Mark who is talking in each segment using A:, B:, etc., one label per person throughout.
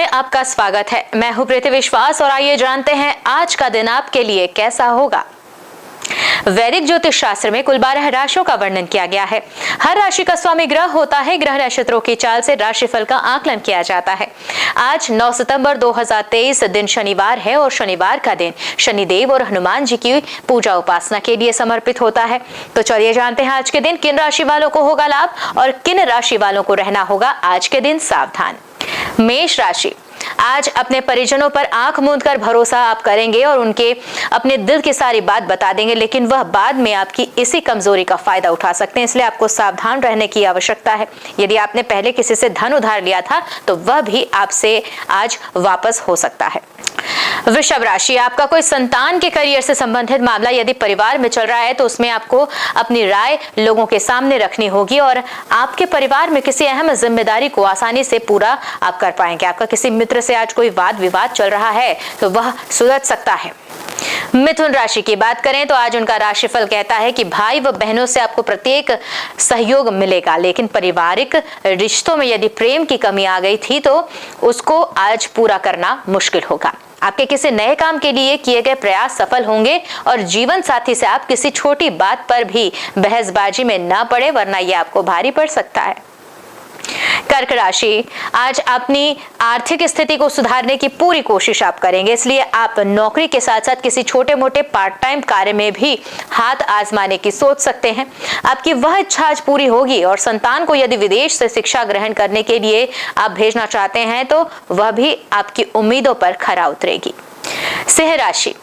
A: आपका स्वागत है। मैं हूं प्रीति विश्वास और आइए जानते हैं आज का दिन आपके लिए कैसा होगा। वैदिक ज्योतिष शास्त्र में कुल 12 राशियों का वर्णन किया गया है। हर राशि का स्वामी ग्रह होता है। ग्रह नक्षत्रों की चाल से राशिफल का आकलन किया जाता है। आज 9 सितंबर 2023 दिन शनिवार है और शनिवार का दिन शनिदेव और हनुमान जी की पूजा उपासना के लिए समर्पित होता है। तो चलिए जानते हैं आज के दिन किन राशि वालों को होगा लाभ और किन राशि वालों को रहना होगा आज के दिन सावधान। मेष राशि, आज अपने परिजनों पर आंख मूंद कर भरोसा आप करेंगे और उनके अपने दिल की सारी बात बता देंगे, लेकिन वह बाद में आपकी इसी कमजोरी का फायदा उठा सकते हैं, इसलिए आपको सावधान रहने की आवश्यकता है। यदि आपने पहले किसी से धन उधार लिया था तो वह भी आपसे आज वापस हो सकता है। वृषभ राशि, आपका कोई संतान के करियर से संबंधित मामला यदि परिवार में चल रहा है तो उसमें आपको अपनी राय लोगों के सामने रखनी होगी और आपके परिवार में किसी अहम जिम्मेदारी को आसानी से पूरा आप कर पाएंगे। आपका किसी मित्र से आज कोई वाद विवाद चल रहा है तो वह सुलझ सकता है। मिथुन राशि की बात करें तो आज उनका राशिफल कहता है कि भाई व बहनों से आपको प्रत्येक सहयोग मिलेगा, लेकिन पारिवारिक रिश्तों में यदि प्रेम की कमी आ गई थी तो उसको आज पूरा करना मुश्किल होगा। आपके किसी नए काम के लिए किए गए प्रयास सफल होंगे और जीवन साथी से आप किसी छोटी बात पर भी बहसबाजी में न पड़े, वरना यह आपको भारी पड़ सकता है। कर्क राशि, आज अपनी आर्थिक स्थिति को सुधारने की पूरी कोशिश आप करेंगे, इसलिए आप नौकरी के साथ साथ किसी छोटे मोटे पार्ट टाइम कार्य में भी हाथ आजमाने की सोच सकते हैं। आपकी वह इच्छा आज पूरी होगी और संतान को यदि विदेश से शिक्षा ग्रहण करने के लिए आप भेजना चाहते हैं तो वह भी आपकी उम्मीदों पर खरा उतरेगी। सिंह राशि,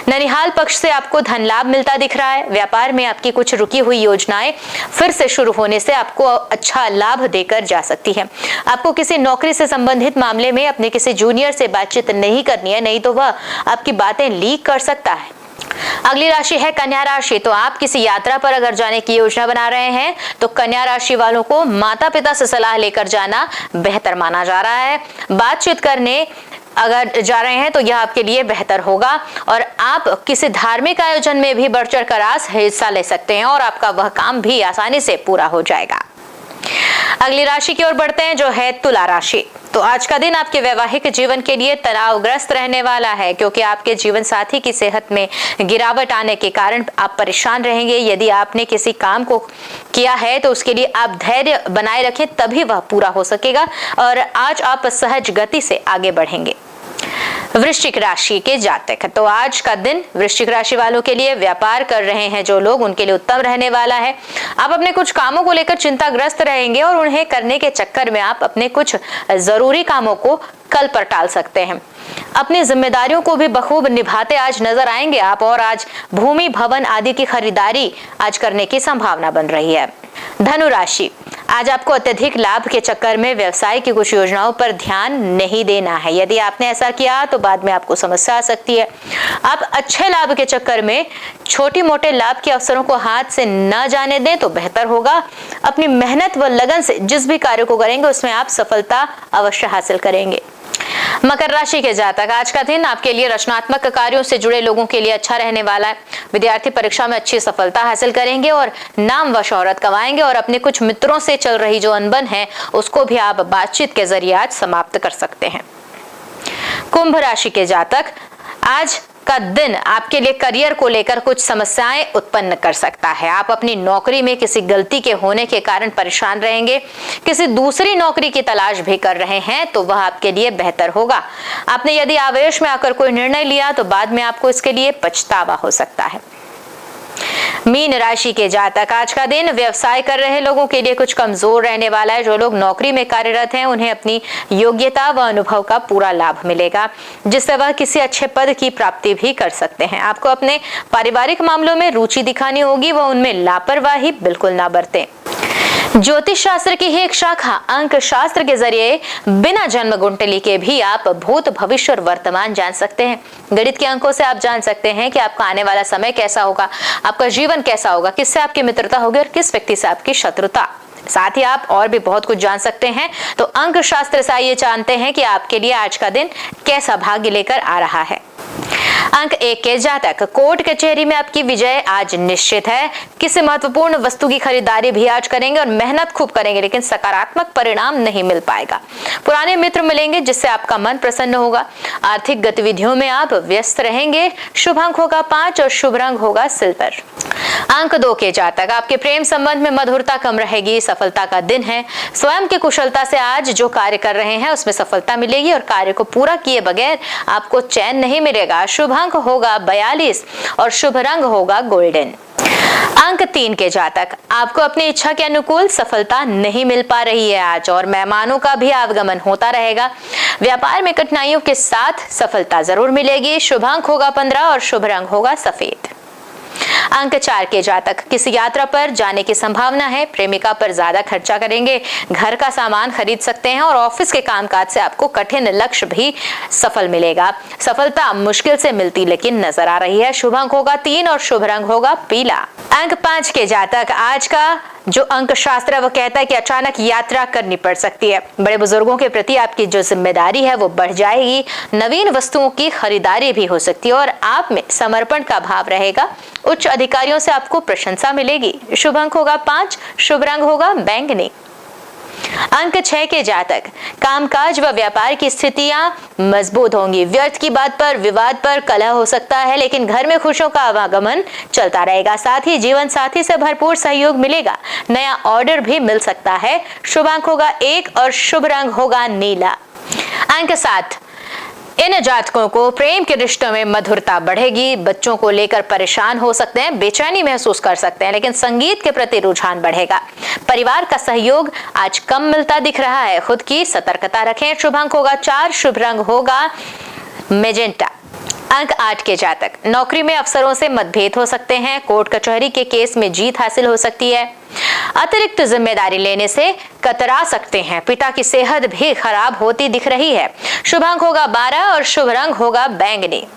A: ननिहाल पक्ष से आपको धन लाभ मिलता दिख रहा है। व्यापार में आपकी कुछ रुकी हुई योजनाएं फिर से शुरू होने से आपको अच्छा लाभ देकर जा सकती है। आपको किसी नौकरी से संबंधित मामले में अपने किसी जूनियर से बातचीत नहीं करनी है, नहीं तो वह आपकी बातें लीक कर सकता है। अगली राशि है कन्या राशि। तो आप किसी यात्रा पर अगर जाने की योजना बना रहे हैं तो कन्या राशि वालों को माता पिता से सलाह लेकर जाना बेहतर माना जा रहा है। बातचीत करने अगर जा रहे हैं तो यह आपके लिए बेहतर होगा और आप किसी धार्मिक आयोजन में भी बढ़ चढ़ कर हिस्सा ले सकते हैं और आपका वह काम भी आसानी से पूरा हो जाएगा। अगली राशि की ओर बढ़ते हैं जो है तुला राशि। तो आज का दिन आपके वैवाहिक जीवन के लिए तनावग्रस्त रहने वाला है, क्योंकि आपके जीवन साथी की सेहत में गिरावट आने के कारण आप परेशान रहेंगे। यदि आपने किसी काम को किया है तो उसके लिए आप धैर्य बनाए रखें, तभी वह पूरा हो सकेगा और आज आप सहज गति से आगे बढ़ेंगे। वृश्चिक राशि के जातक, तो आज का दिन वृश्चिक राशि वालों के लिए व्यापार कर रहे हैं जो लोग, उनके लिए उत्तम रहने वाला है। आप अपने कुछ कामों को लेकर चिंताग्रस्त रहेंगे और उन्हें करने के चक्कर में आप अपने कुछ जरूरी कामों को कल पर टाल सकते हैं। अपनी जिम्मेदारियों को भी बखूब निभाते आज नजर आएंगे आप और आज भूमि भवन आदि की खरीदारी आज करने की संभावना बन रही है। धनु राशि, आज आपको अत्यधिक लाभ के चक्कर में व्यवसाय की कुछ योजनाओं पर ध्यान नहीं देना है। यदि आपने ऐसा किया तो बाद में आपको समस्या आ सकती है। आप अच्छे लाभ के चक्कर में छोटी मोटे लाभ के अवसरों को हाथ से न जाने दें तो बेहतर होगा। अपनी मेहनत व लगन से जिस भी कार्य को करेंगे उसमें आप सफलता अवश्य हासिल करेंगे। मकर राशि के जातक, आज का दिन आपके लिए रचनात्मक कार्यों से जुड़े लोगों के लिए अच्छा रहने वाला है। विद्यार्थी परीक्षा में अच्छी सफलता हासिल करेंगे और नाम व शोहरत कमाएंगे और अपने कुछ मित्रों से चल रही जो अनबन है उसको भी आप बातचीत के जरिए आज समाप्त कर सकते हैं। कुंभ राशि के जातक, आज का दिन आपके लिए करियर को लेकर कुछ समस्याएं उत्पन्न कर सकता है। आप अपनी नौकरी में किसी गलती के होने के कारण परेशान रहेंगे। किसी दूसरी नौकरी की तलाश भी कर रहे हैं तो वह आपके लिए बेहतर होगा। आपने यदि आवेश में आकर कोई निर्णय लिया तो बाद में आपको इसके लिए पछतावा हो सकता है। मीन राशि के जातक, आज का दिन व्यवसाय कर रहे लोगों के लिए कुछ कमजोर रहने वाला है। जो लोग नौकरी में कार्यरत हैं उन्हें अपनी योग्यता व अनुभव का पूरा लाभ मिलेगा, जिससे वह किसी अच्छे पद की प्राप्ति भी कर सकते हैं। आपको अपने पारिवारिक मामलों में रुचि दिखानी होगी व उनमें लापरवाही बिल्कुल ना बरतें। ज्योतिष शास्त्र की ही एक शाखा अंक शास्त्र के जरिए बिना जन्म कुंडली के भी आप भूत भविष्य और वर्तमान जान सकते हैं। गणित के अंकों से आप जान सकते हैं कि आपका आने वाला समय कैसा होगा, आपका जीवन कैसा होगा, किससे आपकी मित्रता होगी और किस व्यक्ति से आपकी शत्रुता। साथ ही आप और भी बहुत कुछ जान सकते हैं। तो अंक शास्त्र से आइए जानते हैं कि आपके लिए आज का दिन कैसा भाग्य लेकर आ रहा है। अंक 1 के जातक, कोर्ट कचहरी में आपकी विजय आज निश्चित है। किसी महत्वपूर्ण वस्तु की खरीदारी भी आज करेंगे और मेहनत खूब करेंगे, लेकिन सकारात्मक परिणाम नहीं मिल पाएगा। पुराने मित्र मिलेंगे जिससे आपका मन प्रसन्न होगा। आर्थिक गतिविधियों में आप व्यस्त रहेंगे। शुभ अंक होगा 5 और शुभ रंग होगा सिल्वर। अंक 2 के जातक, आपके प्रेम संबंध में मधुरता कम रहेगी। सफलता का दिन है। स्वयं की कुशलता से आज जो कार्य कर रहे हैं उसमें सफलता मिलेगी और कार्य को पूरा किए बगैर आपको चैन नहीं मिलेगा। शुभ अंक होगा 42 और शुभ रंग होगा गोल्डन। अंक 3 के जातक, आपको अपनी इच्छा के अनुकूल सफलता नहीं मिल पा रही है आज, और मेहमानों का भी आगमन होता रहेगा। व्यापार में कठिनाइयों के साथ सफलता जरूर मिलेगी। शुभ अंक होगा 15 और शुभ रंग होगा सफेद। अंक 4 के जातक, किसी यात्रा पर जाने की संभावना है। प्रेमिका पर ज्यादा खर्चा करेंगे। घर का सामान खरीद सकते हैं और ऑफिस के कामकाज से आपको कठिन लक्ष्य भी सफल मिलेगा। सफलता मुश्किल से मिलती लेकिन नजर आ रही है। शुभ अंक होगा 3 और शुभ रंग होगा पीला। अंक 5 के जातक, आज का जो अंक शास्त्र है वो कहता है कि अचानक यात्रा करनी पड़ सकती है। बड़े बुजुर्गों के प्रति आपकी जो जिम्मेदारी है वो बढ़ जाएगी। नवीन वस्तुओं की खरीदारी भी हो सकती है और आप में समर्पण का भाव रहेगा। उच्च अधिकारियों से आपको प्रशंसा मिलेगी। शुभ अंक होगा 5, शुभ रंग होगा बैंगनी। अंक 6 के जातक, कामकाज व व्यापार की स्थितियां मजबूत होंगी। व्यर्थ की बात पर, विवाद पर कलह हो सकता है, लेकिन घर में खुशियों का आवागमन चलता रहेगा। साथ ही जीवन साथी से भरपूर सहयोग मिलेगा। नया ऑर्डर भी मिल सकता है। शुभ अंक होगा 1 और शुभ रंग होगा नीला। अंक 7, इन जातकों को प्रेम के रिश्तों में मधुरता बढ़ेगी। बच्चों को लेकर परेशान हो सकते हैं, बेचैनी महसूस कर सकते हैं, लेकिन संगीत के प्रति रुझान बढ़ेगा। परिवार का सहयोग आज कम मिलता दिख रहा है। खुद की सतर्कता रखें। शुभ अंक होगा 4, शुभ रंग होगा मेजेंटा। अंक 8 के जातक, नौकरी में अफसरों से मतभेद हो सकते हैं। कोर्ट कचहरी के केस में जीत हासिल हो सकती है। अतिरिक्त जिम्मेदारी लेने से कतरा सकते हैं। पिता की सेहत भी खराब होती दिख रही है। शुभ अंक होगा 12 और शुभ रंग होगा बैंगनी।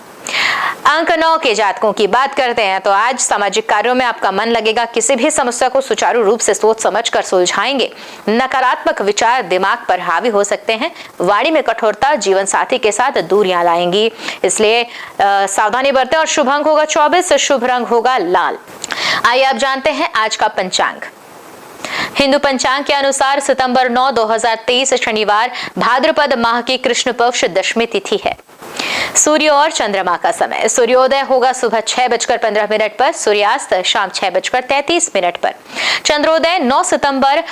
A: अंक 9 के जातकों की बात करते हैं तो आज सामाजिक कार्यों में आपका मन लगेगा। किसी भी समस्या को सुचारू रूप से सोच समझकर सुलझाएंगे। नकारात्मक विचार दिमाग पर हावी हो सकते हैं। वाणी में कठोरता जीवन साथी के साथ दूरियां लाएंगी, इसलिए सावधानी बरतें। और शुभ अंक होगा 24, शुभ रंग होगा लाल। आइए आप जानते हैं आज का पंचांग। हिंदू पंचांग के अनुसार सितंबर 9, 2023 शनिवार भाद्रपद माह की कृष्ण पक्ष दशमी तिथि है। सूर्य और चंद्रमा का समय, सूर्योदय होगा सुबह 6:15 पर, सूर्यास्त शाम 6:33 पर। चंद्रोदय 9 सितंबर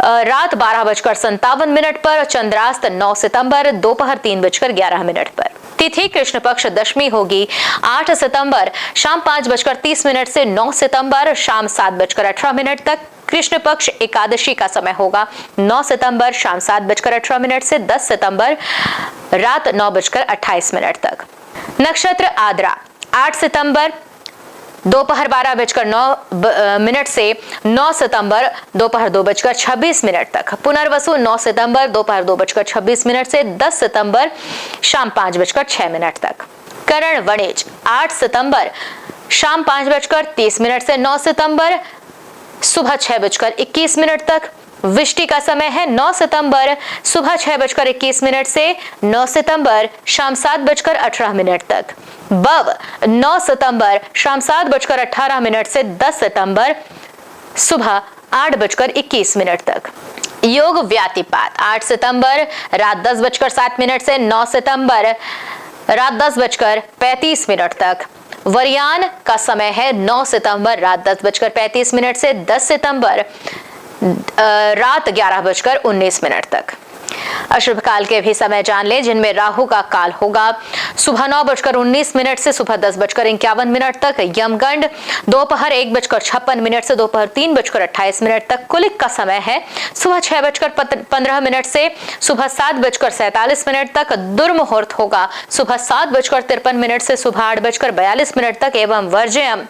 A: रात 12:57 पर, चंद्रास्त 9 सितंबर दोपहर 3:11 पर। तिथि कृष्ण पक्ष दशमी होगी 8 सितंबर शाम 5:30 से 9 सितंबर शाम 7:18 तक। कृष्ण पक्ष एकादशी का समय होगा 9 सितंबर शाम 7:18 से 10 सितंबर रात 9:28 तक। नक्षत्र आद्रा 8 सितंबर दोपहर 12:09 से 9 सितंबर दोपहर 2:26 तक। पुनर्वसु 9 सितंबर दोपहर 2:26 से 10 सितंबर शाम 5:06 तक। करण वणिज 8 सितंबर शाम 5:30 से 9 सितंबर सुबह 6:21 तक। विष्टि का समय है 9 सितंबर सुबह 6:21 से 9 सितंबर शाम 7:18 तक। बव 9 सितंबर शाम 7:18 से 10 सितंबर सुबह 8:21 तक। योग व्यातिपात 8 सितंबर रात 10:07 से 9 सितंबर रात 10:35 तक। वरियान का समय है 9 सितंबर रात 10:35 से 10 सितंबर रात 11:19 तक। अशुभ काल के भी समय जान ले, जिनमें राहु का काल होगा सुबह 9:19 से सुबह 10:51 तक। यमगंड दोपहर 1:56 से दोपहर 3:28 तक। कुलिक का समय है सुबह 6:15 से सुबह 7:47 तक। दुर्मुहूर्त होगा सुबह 7:53 से सुबह 8:42 तक एवं वर्ज्यम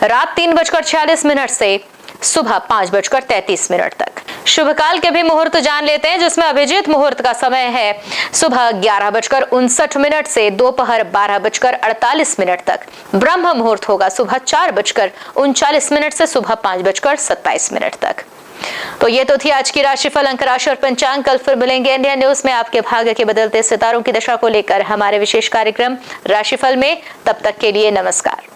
A: रात 3:46 से सुबह 5:33 तक। शुभ काल के भी मुहूर्त जान लेते हैं, जिसमें अभिजीत मुहूर्त का समय है सुबह 11:59 से दोपहर 12:48 तक। ब्रह्म मुहूर्त होगा सुबह 4:39 से सुबह 5:27 तक। तो ये तो थी आज की राशिफल, अंक राशि और पंचांग। कल फिर मिलेंगे इंडिया न्यूज में आपके भाग्य के बदलते सितारों की दशा को लेकर हमारे विशेष कार्यक्रम राशिफल में। तब तक के लिए नमस्कार।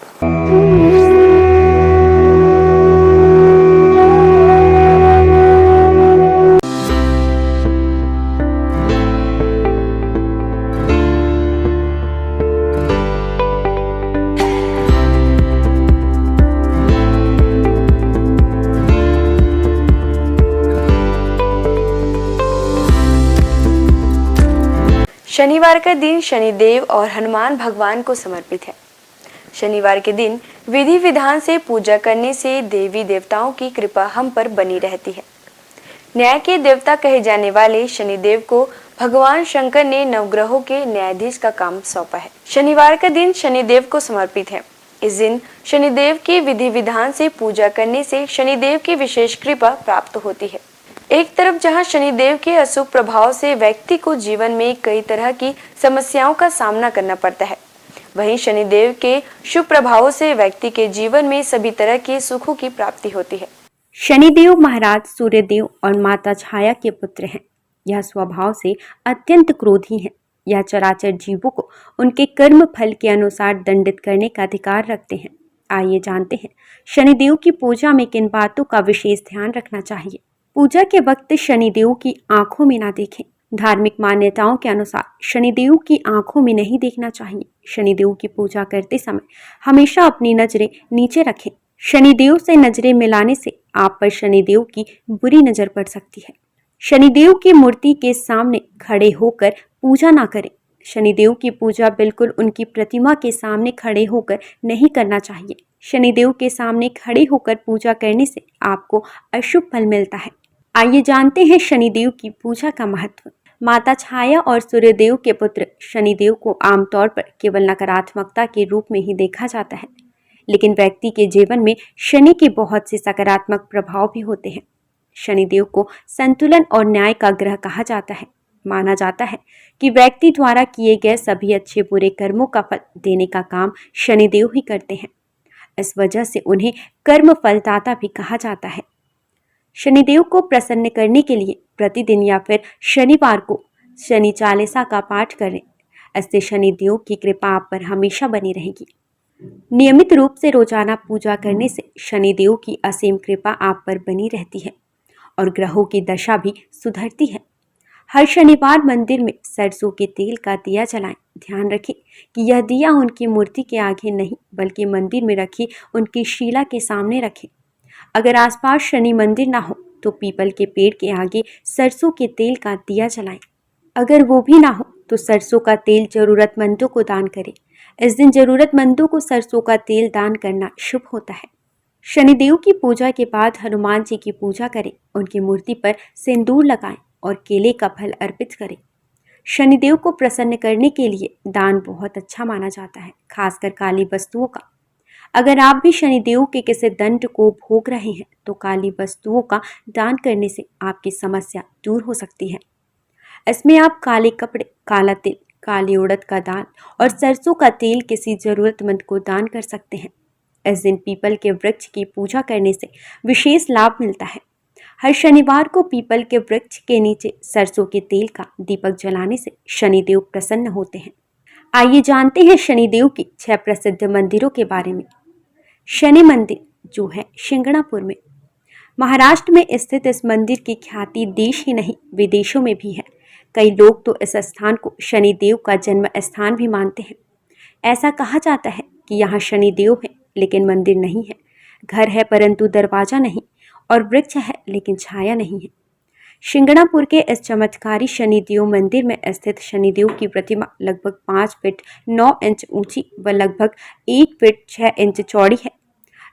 B: शनिवार का दिन शनिदेव और हनुमान भगवान को समर्पित है। शनिवार के दिन विधि विधान से पूजा करने से देवी देवताओं की कृपा हम पर बनी रहती है। न्याय के देवता कहे जाने वाले शनिदेव को भगवान शंकर ने नवग्रहों के न्यायाधीश का काम सौंपा है। शनिवार का दिन शनिदेव को समर्पित है। इस दिन शनिदेव की विधि विधान से पूजा करने से शनिदेव की विशेष कृपा प्राप्त होती है। एक तरफ जहां शनिदेव के अशुभ प्रभाव से व्यक्ति को जीवन में कई तरह की समस्याओं का सामना करना पड़ता है, वहीं शनिदेव के शुभ प्रभावों से व्यक्ति के जीवन में सभी तरह के सुखों की प्राप्ति होती है।
C: शनिदेव महाराज सूर्यदेव और माता छाया के पुत्र हैं। यह स्वभाव से अत्यंत क्रोधी हैं। यह चराचर जीवों को उनके कर्म फल के अनुसार दंडित करने का अधिकार रखते हैं। आइए जानते हैं शनिदेव की पूजा में किन बातों का विशेष ध्यान रखना चाहिए। पूजा के वक्त शनिदेव की आंखों में ना देखें। धार्मिक मान्यताओं के अनुसार शनिदेव की आंखों में नहीं देखना चाहिए। शनिदेव की पूजा करते समय हमेशा अपनी नजरें नीचे रखें। शनिदेव से नजरें मिलाने से आप पर शनिदेव की बुरी नजर पड़ सकती है। शनिदेव की मूर्ति के सामने खड़े होकर पूजा ना करें। शनिदेव की पूजा बिल्कुल उनकी प्रतिमा के सामने खड़े होकर नहीं करना चाहिए। शनिदेव के सामने खड़े होकर पूजा करने से आपको अशुभ फल मिलता है। आइए जानते हैं शनिदेव की पूजा का महत्व। माता छाया और सूर्यदेव के पुत्र शनिदेव को आमतौर पर केवल नकारात्मकता के रूप में ही देखा जाता है, लेकिन व्यक्ति के जीवन में शनि के बहुत से सकारात्मक प्रभाव भी होते हैं। शनिदेव को संतुलन और न्याय का ग्रह कहा जाता है। माना जाता है कि व्यक्ति द्वारा किए गए सभी अच्छे बुरे कर्मों का फल देने का काम शनिदेव ही करते हैं। इस वजह से उन्हें कर्म फलदाता भी कहा जाता है। शनिदेव को प्रसन्न करने के लिए प्रतिदिन या फिर शनिवार को शनि चालीसा का पाठ करें। इससे शनिदेव की कृपा आप पर हमेशा बनी रहेगी। नियमित रूप से रोजाना पूजा करने से शनिदेव की असीम कृपा आप पर बनी रहती है और ग्रहों की दशा भी सुधरती है। हर शनिवार मंदिर में सरसों के तेल का दिया जलाएं। ध्यान रखें कि यह दिया उनकी मूर्ति के आगे नहीं बल्कि मंदिर में रखी उनकी शिला के सामने रखें। अगर आसपास शनि मंदिर ना हो तो पीपल के पेड़ के आगे सरसों के तेल का दिया जलाएं। अगर वो भी ना हो तो सरसों का तेल जरूरतमंदों को दान करें। इस दिन जरूरतमंदों को सरसों का तेल दान करना शुभ होता है। शनिदेव की पूजा के बाद हनुमान जी की पूजा करें। उनकी मूर्ति पर सिंदूर लगाएं और केले का फल अर्पित करें। शनिदेव को प्रसन्न करने के लिए दान बहुत अच्छा माना जाता है, खासकर काली वस्तुओं का। अगर आप भी शनिदेव के किसी दंड को भोग रहे हैं तो काली वस्तुओं का दान करने से आपकी समस्या दूर हो सकती है। इसमें आप काले कपड़े, काला तिल, काली उड़द का दान और सरसों का तेल किसी जरूरतमंद को दान कर सकते हैं। इस दिन पीपल के वृक्ष की पूजा करने से विशेष लाभ मिलता है। हर शनिवार को पीपल के वृक्ष के नीचे सरसों के तेल का दीपक जलाने से शनिदेव प्रसन्न होते हैं। आइए जानते हैं शनिदेव की 6 प्रसिद्ध मंदिरों के बारे में। शनि मंदिर जो है शिंगणापुर में। महाराष्ट्र में स्थित इस मंदिर की ख्याति देश ही नहीं विदेशों में भी है। कई लोग तो इस स्थान को शनिदेव का जन्म स्थान भी मानते हैं। ऐसा कहा जाता है कि यहाँ शनिदेव है लेकिन मंदिर नहीं है, घर है परंतु दरवाजा नहीं, और वृक्ष है लेकिन छाया नहीं है। शिंगणापुर के इस चमत्कारी शनिदेव मंदिर में स्थित शनिदेव की प्रतिमा लगभग 5 फीट 9 इंच ऊंची व लगभग 1 फीट 6 इंच चौड़ी है।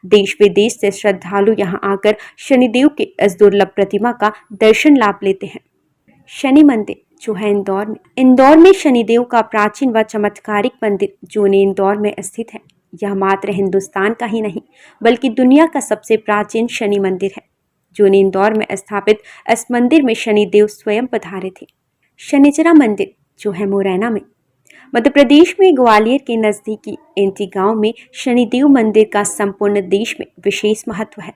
C: देश विदेश से श्रद्धालु यहाँ आकर शनिदेव के इस दुर्लभ प्रतिमा का दर्शन लाभ लेते हैं। शनि मंदिर जो है इंदौर में शनिदेव का प्राचीन व चमत्कारिक मंदिर जो इंदौर में स्थित है। यह मात्र हिंदुस्तान का ही नहीं बल्कि दुनिया का सबसे प्राचीन शनि मंदिर है। जो इंदौर में स्थापित इस मंदिर में शनिदेव स्वयं पधारे थे। शनिचरा मंदिर जो है मुरैना में। मध्य प्रदेश में ग्वालियर के नजदीकी एंटी गांव में शनिदेव मंदिर का संपूर्ण देश में विशेष महत्व है।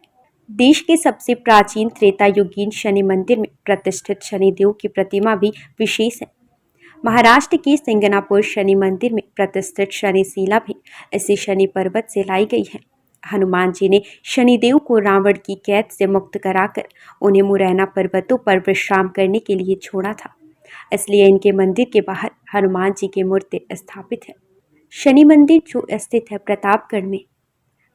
C: देश के सबसे प्राचीन त्रेता युगीन शनि मंदिर में प्रतिष्ठित शनिदेव की प्रतिमा भी विशेष है। महाराष्ट्र के सिंगनापुर शनि मंदिर में प्रतिष्ठित शनिशिला भी इसी शनि पर्वत से लाई गई है। हनुमान जी ने शनिदेव को रावण की कैद से मुक्त कराकर उन्हें मुरैना पर्वतों पर विश्राम करने के लिए छोड़ा था, इसलिए इनके मंदिर के बाहर हनुमान जी की मूर्ति स्थापित है। शनि मंदिर जो स्थित है प्रतापगढ़ में,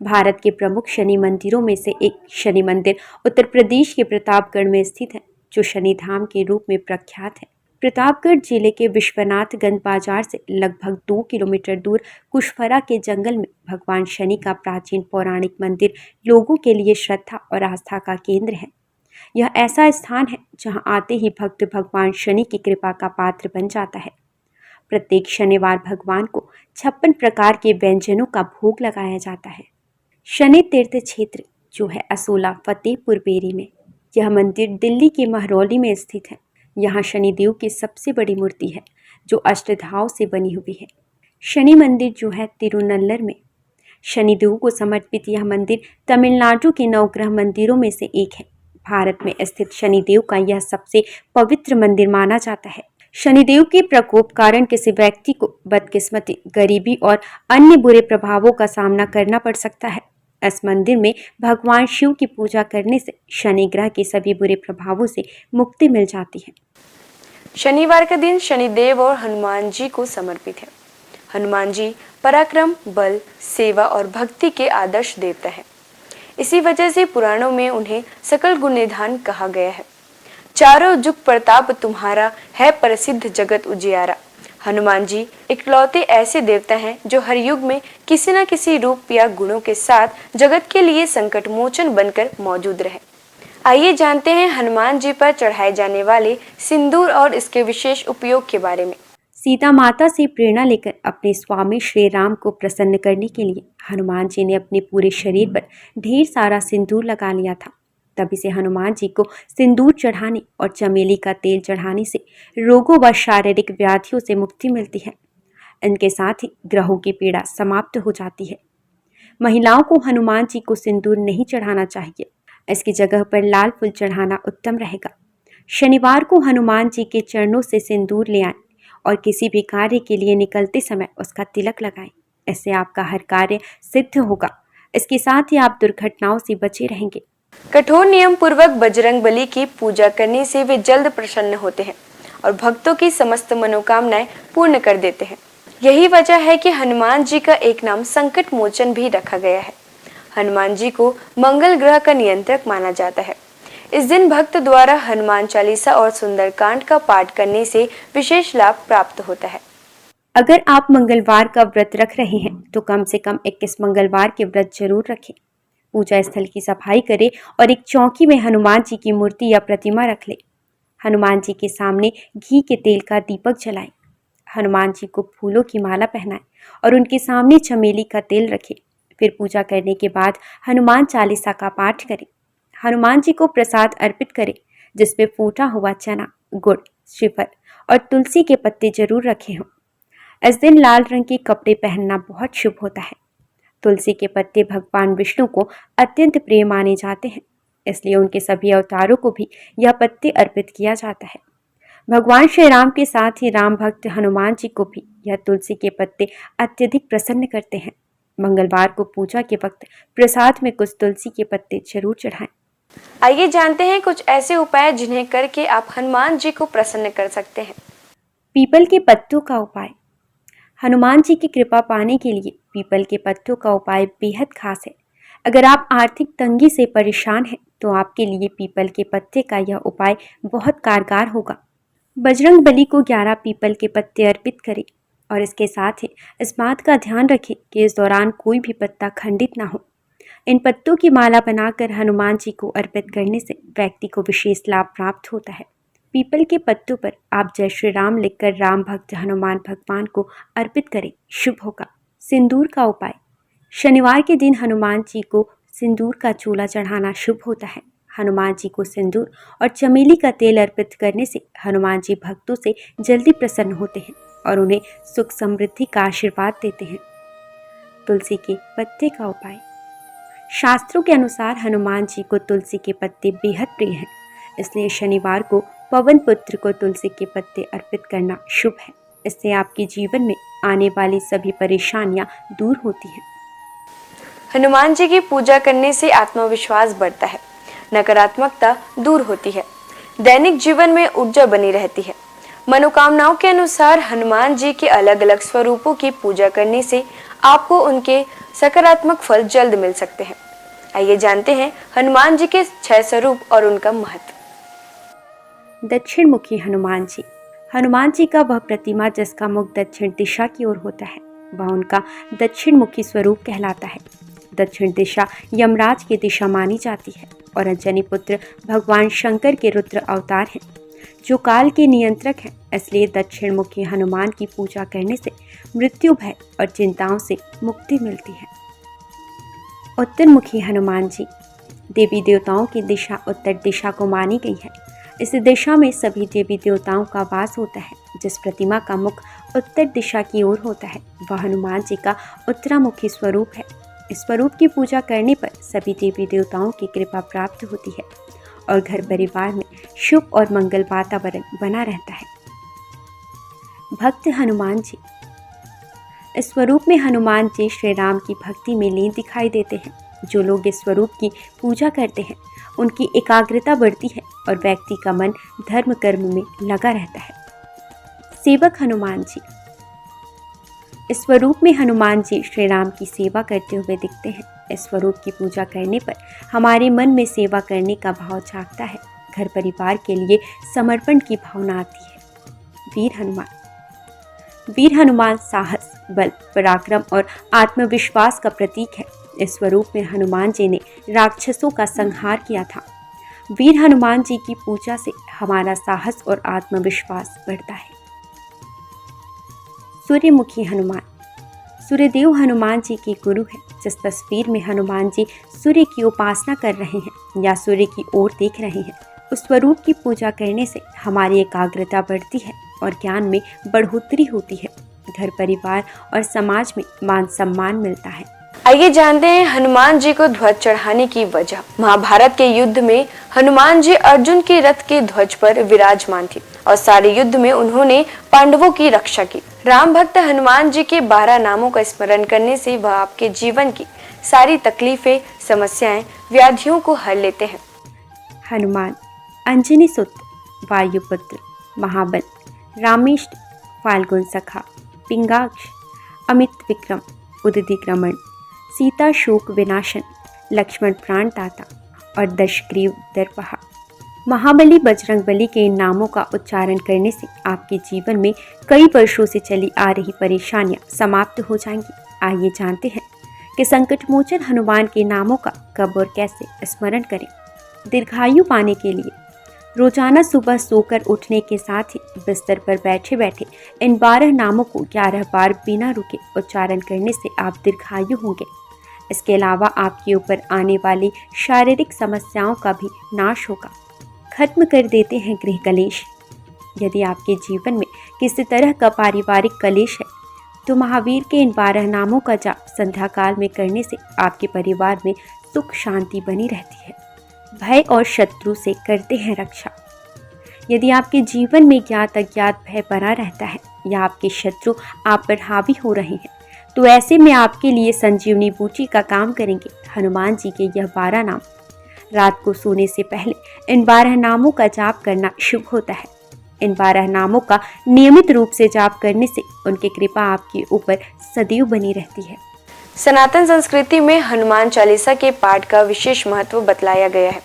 C: भारत के प्रमुख शनि मंदिरों में से एक शनि मंदिर उत्तर प्रदेश के प्रतापगढ़ में स्थित है, जो शनि धाम के रूप में प्रख्यात है। प्रतापगढ़ जिले के विश्वनाथगंज बाजार से लगभग 2 किलोमीटर दूर कुशफरा के जंगल में भगवान शनि का प्राचीन पौराणिक मंदिर लोगों के लिए श्रद्धा और आस्था का केंद्र है। यह ऐसा स्थान है जहां आते ही भक्त भगवान शनि की कृपा का पात्र बन जाता है। प्रत्येक शनिवार भगवान को 56 प्रकार के व्यंजनों का भोग लगाया जाता है। शनि तीर्थ क्षेत्र जो है असोला फतेहपुर बेरी में, यह मंदिर दिल्ली के महरौली में स्थित है। यहाँ शनिदेव की सबसे बड़ी मूर्ति है जो अष्टधाव से बनी हुई है। शनि मंदिर जो है तिरुनल्लर में, शनिदेव को समर्पित यह मंदिर तमिलनाडु के नवग्रह मंदिरों में से एक है। भारत में स्थित शनिदेव का यह सबसे पवित्र मंदिर माना जाता है। शनिदेव के प्रकोप कारण किसी व्यक्ति को बदकिस्मती, गरीबी और अन्य बुरे प्रभावों का सामना करना पड़ सकता है। इस मंदिर में भगवान शिव की पूजा करने से शनि ग्रह के सभी बुरे प्रभावों से मुक्ति मिल जाती है।
B: शनिवार का दिन शनिदेव और हनुमान जी को समर्पित है। हनुमान जी पराक्रम, बल, सेवा और भक्ति के आदर्श देवता है। इसी वजह से पुराणों में उन्हें सकल गुण निधान कहा गया है। चारों जुग प्रताप तुम्हारा है, प्रसिद्ध जगत उजियारा। हनुमान जी इकलौते ऐसे देवता हैं जो हर युग में किसी न किसी रूप या गुणों के साथ जगत के लिए संकट मोचन बनकर मौजूद रहे। आइए जानते हैं हनुमान जी पर चढ़ाए जाने वाले सिंदूर और इसके विशेष उपयोग के बारे में।
C: सीता माता से प्रेरणा लेकर अपने स्वामी श्री राम को प्रसन्न करने के लिए हनुमान जी ने अपने पूरे शरीर पर ढेर सारा सिंदूर लगा लिया था। तभी से हनुमान जी को सिंदूर चढ़ाने और चमेली का तेल चढ़ाने से रोगों व शारीरिक व्याधियों से मुक्ति मिलती है। इनके साथ ही ग्रहों की पीड़ा समाप्त हो जाती है। महिलाओं को हनुमान जी को सिंदूर नहीं चढ़ाना चाहिए, इसकी जगह पर लाल फूल चढ़ाना उत्तम रहेगा। शनिवार को हनुमान जी के चरणों से सिंदूर ले आएं और किसी भी कार्य के लिए निकलते समय उसका तिलक लगाएं। इससे आपका हर कार्य सिद्ध होगा। इसके साथ ही आप दुर्घटनाओं से बचे रहेंगे।
B: कठोर नियम पूर्वक बजरंग बली की पूजा करने से वे जल्द प्रसन्न होते हैं और भक्तों की समस्त मनोकामनाएं पूर्ण कर देते हैं। यही वजह है कि हनुमान जी का एक नाम संकट मोचन भी रखा गया है। हनुमान जी को मंगल ग्रह का नियंत्रक माना जाता है। इस दिन भक्त द्वारा हनुमान चालीसा और सुंदरकांड का पाठ करने से विशेष लाभ प्राप्त होता है।
C: अगर आप मंगलवार का व्रत रख रहे हैं तो कम से कम 21 मंगलवार के व्रत जरूर रखें। पूजा स्थल की सफाई करें और एक चौकी में हनुमान जी की मूर्ति या प्रतिमा रख लें। हनुमान जी के सामने घी के तेल का दीपक जलाएं। हनुमान जी को फूलों की माला पहनाएं और उनके सामने चमेली का तेल रखें। फिर पूजा करने के बाद हनुमान चालीसा का पाठ करें। हनुमान जी को प्रसाद अर्पित करें, जिसमें फूटा हुआ चना, गुड़, श्रीफल और तुलसी के पत्ते जरूर रखे हों। इस दिन लाल रंग के कपड़े पहनना बहुत शुभ होता है। तुलसी के पत्ते भगवान विष्णु को अत्यंत प्रिय माने जाते हैं, इसलिए उनके सभी अवतारों को भी यह पत्ते अर्पित किया जाता है। भगवान श्री राम के साथ ही राम भक्त हनुमान जी को भी यह तुलसी के पत्ते अत्यधिक प्रसन्न करते हैं। मंगलवार को पूजा के वक्त प्रसाद में कुछ तुलसी के पत्ते जरूर चढ़ाएं।
B: आइए जानते हैं कुछ ऐसे उपाय जिन्हें करके आप हनुमान जी को प्रसन्न कर सकते हैं।
C: पीपल के पत्तों का उपाय। हनुमान जी की कृपा पाने के लिए पीपल के पत्तों का उपाय बेहद खास है। अगर आप आर्थिक तंगी से परेशान हैं तो आपके लिए पीपल के पत्ते का यह उपाय बहुत कारगर होगा। बजरंग बली को 11 पीपल के पत्ते अर्पित करें और इसके साथ ही इस बात का ध्यान रखें कि इस दौरान कोई भी पत्ता खंडित ना हो। इन पत्तों की माला बनाकर हनुमान जी को अर्पित करने से व्यक्ति को विशेष लाभ प्राप्त होता है। पीपल के पत्तों पर आप जय श्री राम लिखकर राम भक्त हनुमान भगवान को अर्पित करें, शुभ होगा। सिंदूर का उपाय। शनिवार के दिन हनुमान जी को सिंदूर का चूल्हा चढ़ाना शुभ होता है। हनुमान जी को सिंदूर और चमेली का तेल अर्पित करने से हनुमान जी भक्तों से जल्दी प्रसन्न होते हैं और उन्हें सुख समृद्धि का आशीर्वाद देते हैं। तुलसी के पत्ते का उपाय। शास्त्रों के अनुसार हनुमान जी को तुलसी के पत्ते बेहद प्रिय हैं, इसलिए शनिवार को पवन पुत्र को तुलसी के पत्ते अर्पित करना शुभ है। इससे आपके जीवन में आने वाली सभी परेशानियां दूर होती हैं।
B: हनुमान जी की पूजा करने से आत्मविश्वास बढ़ता है, नकारात्मकता दूर होती है, दैनिक जीवन में ऊर्जा बनी रहती है। मनोकामनाओं के अनुसार हनुमान जी के अलग अलग स्वरूपों की पूजा करने से आपको उनके सकारात्मक फल जल्द मिल सकते हैं। आइए जानते हैं हनुमान जी के 6 स्वरूप और उनका महत्व।
C: दक्षिण मुखी हनुमान जी। हनुमान जी का वह प्रतिमा जिसका मुख दक्षिण दिशा की ओर होता है, वह उनका दक्षिण मुखी स्वरूप कहलाता है। दक्षिण दिशा यमराज की दिशा मानी जाती है और अंजनी पुत्र भगवान शंकर के रुद्र अवतार हैं, जो काल के नियंत्रक हैं। इसलिए दक्षिण मुखी हनुमान की पूजा करने से मृत्यु भय और चिंताओं से मुक्ति मिलती है। उत्तर मुखी हनुमान जी। देवी देवताओं की दिशा उत्तर दिशा को मानी गई है। इस दिशा में सभी देवी देवताओं का वास होता है। जिस प्रतिमा का मुख उत्तर दिशा की ओर होता है, वह हनुमान जी का उत्तरामुखी स्वरूप है। इस स्वरूप की पूजा करने पर सभी देवी देवताओं की कृपा प्राप्त होती है और घर परिवार में शुभ और मंगल वातावरण बना रहता है। भक्त हनुमान जी। इस स्वरूप में हनुमान जी श्री राम की भक्ति में लीन दिखाई देते हैं। जो लोग इस स्वरूप की पूजा करते हैं, उनकी एकाग्रता बढ़ती है और व्यक्ति का मन धर्म कर्म में लगा रहता है। सेवक हनुमान जी। इस स्वरूप में हनुमान जी श्री राम की सेवा करते हुए दिखते हैं। इस स्वरूप की पूजा करने पर हमारे मन में सेवा करने का भाव जागता है। घर परिवार के लिए समर्पण की भावना आती है। वीर हनुमान। वीर हनुमान साहस, बल, पराक्रम और आत्मविश्वास का प्रतीक है। इस स्वरूप में हनुमान जी ने राक्षसों का संहार किया था। वीर हनुमान जी की पूजा से हमारा साहस और आत्मविश्वास बढ़ता है। सूर्यमुखी हनुमान। सूर्यदेव हनुमान जी के गुरु हैं। जिस तस्वीर में हनुमान जी सूर्य की उपासना कर रहे हैं या सूर्य की ओर देख रहे हैं, उस स्वरूप की पूजा करने से हमारी एकाग्रता बढ़ती है और ज्ञान में बढ़ोतरी होती है। घर परिवार और समाज में मान सम्मान मिलता है।
B: आइए जानते हैं हनुमान जी को ध्वज चढ़ाने की वजह। महाभारत के युद्ध में हनुमान जी अर्जुन के रथ के ध्वज पर विराजमान थे और सारे युद्ध में उन्होंने पांडवों की रक्षा की। राम भक्त हनुमान जी के 12 नामों का स्मरण करने से वह आपके जीवन की सारी तकलीफें, समस्याएं, व्याधियों को हर लेते हैं।
C: हनुमान। अंजनी सुत, वायुपुत्र, महाबल, रामेष्ट, फाल्गुन सखा, पिंगाक्ष, अमित विक्रम, उदधिक्रमण, सीता शोक विनाशन, लक्ष्मण प्राण दाता और दशग्रीव दर्पहा। महाबली बजरंगबली के इन नामों का उच्चारण करने से आपके जीवन में कई वर्षों से चली आ रही परेशानियां समाप्त हो जाएंगी। आइए जानते हैं कि संकटमोचन हनुमान के नामों का कब और कैसे स्मरण करें। दीर्घायु पाने के लिए रोजाना सुबह सोकर उठने के साथ ही बिस्तर पर बैठे बैठे इन 12 नामों को 11 बार बिना रुके उच्चारण करने से आप दीर्घायु होंगे। इसके अलावा आपके ऊपर आने वाली शारीरिक समस्याओं का भी नाश होगा। खत्म कर देते हैं गृह कलेश। यदि आपके जीवन में किसी तरह का पारिवारिक कलेश है, तो महावीर के इन 12 नामों का जाप संध्या काल में करने से आपके परिवार में सुख शांति बनी रहती है। भय और शत्रु से करते हैं रक्षा। यदि आपके जीवन में ज्ञात अज्ञात भय बना रहता है या आपके शत्रु आप पर हावी हो रहे हैं, तो ऐसे में आपके लिए संजीवनी बूटी का काम करेंगे हनुमान जी के यह 12 नाम। रात को सोने से पहले इन 12 नामों का जाप करना शुभ होता है। इन 12 नामों का नियमित रूप से जाप करने से उनकी कृपा आपके ऊपर सदैव बनी रहती है।
B: सनातन संस्कृति में हनुमान चालीसा के पाठ का विशेष महत्व बतलाया गया है।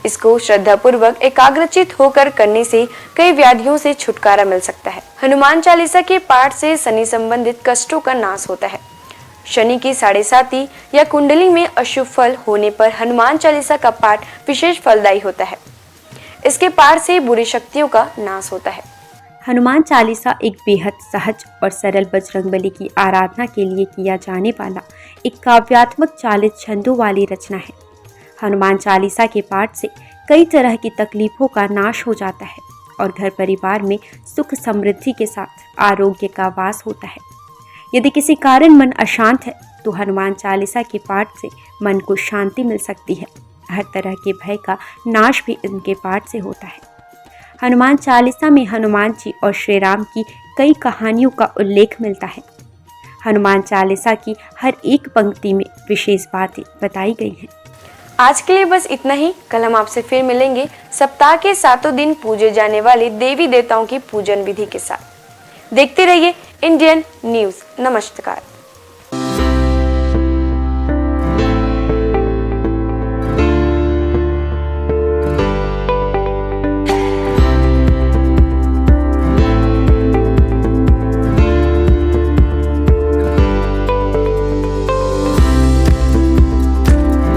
B: इसको श्रद्धापूर्वक एकाग्रचित होकर करने से कई व्याधियों से छुटकारा मिल सकता है। हनुमान चालीसा के पाठ से शनि संबंधित कष्टों का नाश होता है। शनि की 7.5 या कुंडली में अशुभ फल होने पर हनुमान चालीसा का पाठ विशेष फलदायी होता है। इसके पाठ से बुरी शक्तियों का नाश होता है।
C: हनुमान चालीसा एक बेहद सहज और सरल बजरंगबली की आराधना के लिए किया जाने वाला एक काव्यात्मक 40 छंदों वाली रचना है। हनुमान चालीसा के पाठ से कई तरह की तकलीफों का नाश हो जाता है और घर परिवार में सुख समृद्धि के साथ आरोग्य का वास होता है। यदि किसी कारण मन अशांत है, तो हनुमान चालीसा के पाठ से मन को शांति मिल सकती है। हर तरह के भय का नाश भी इनके पाठ से होता है। हनुमान चालीसा में हनुमान जी और श्री राम की कई कहानियों का उल्लेख मिलता है। हनुमान चालीसा की हर एक पंक्ति में विशेष बातें बताई गई हैं।
B: आज के लिए बस इतना ही। कल हम आपसे फिर मिलेंगे सप्ताह के 7 दिन पूजे जाने वाले देवी देवताओं की पूजन विधि के साथ। देखते रहिए इंडियन न्यूज़। नमस्कार।